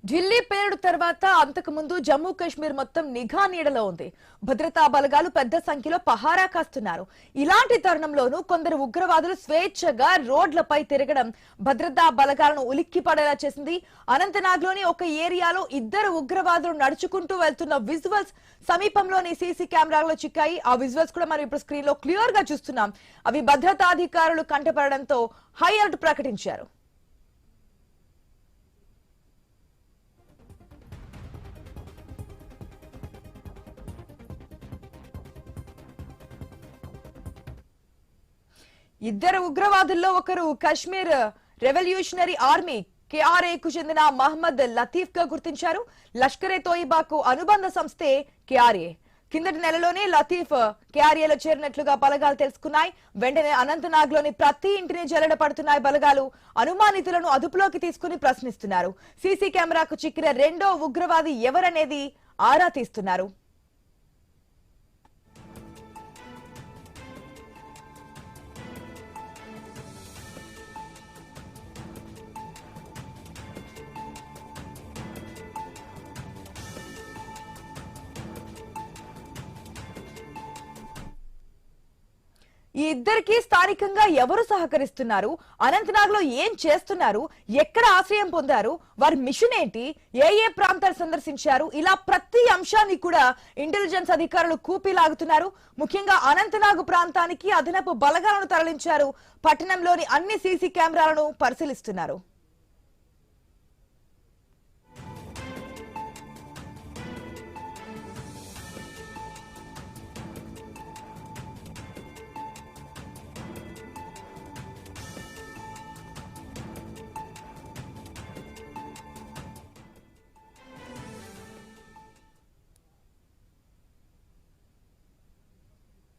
ఢిల్లీ పేలుడు తర్వాత అంతకు ముందు జమ్మూ కాశ్మీర్ మొత్తం నిఘా నీడలో ఉంది. భద్రతా బలగాలు పెద్ద సంఖ్యలో పహారా కాస్తున్నారు. ఇలాంటి తరుణంలోనూ కొందరు ఉగ్రవాదులు స్వేచ్ఛగా రోడ్లపై తిరగడం భద్రతా బలగాలను ఉలిక్కిపడేలా చేసింది. అనంతనాగ్లోని ఒక ఏరియాలో ఇద్దరు ఉగ్రవాదులు నడుచుకుంటూ వెళ్తున్న విజువల్స్ సమీపంలోని సీసీ కెమెరాలో చిక్కాయి. ఆ విజువల్స్ కూడా మనం ఇప్పుడు స్క్రీన్ లో క్లియర్ గా చూస్తున్నాం. అవి భద్రతాధికారులు కంటపడడంతో హై అలర్ట్ ప్రకటించారు. ఇద్దరు ఉగ్రవాదుల్లో ఒకరు కశ్మీర్ రెవల్యూషనరీ ఆర్మీ KRA కు చెందిన మహమ్మద్ లతీఫ్ గా గుర్తించారు. లష్కరే తోయిబాకు అనుబంధ సంస్థే KRA. కిందటి నెలలోనే లతీఫ్ KRAలో చేరినట్లుగా బలగాలు తెలుసుకున్నాయి. వెంటనే అనంతనాగ్ లోని ప్రతి ఇంటిని జల్లెడ పడుతున్నాయి బలగాలు. అనుమానితులను అదుపులోకి తీసుకుని ప్రశ్నిస్తున్నారు. సీసీ కెమెరాకు చిక్కిన రెండో ఉగ్రవాది ఎవరనేది ఆరా తీస్తున్నారు. ఈ ఇద్దరికి స్థానికంగా ఎవరు సహకరిస్తున్నారు, అనంతనాగ్ లో ఏం చేస్తున్నారు, ఎక్కడ ఆశ్రయం పొందారు, వారి మిషన్ ఏంటి, ఏ ప్రాంతాలు సందర్శించారు, ఇలా ప్రతి అంశాన్ని కూడా ఇంటెలిజెన్స్ అధికారులు కూపీలాగుతున్నారు. ముఖ్యంగా అనంతనాగ్ ప్రాంతానికి అదనపు బలగాలను తరలించారు. పట్టణంలోని అన్ని సీసీ కెమెరాలను పరిశీలిస్తున్నారు.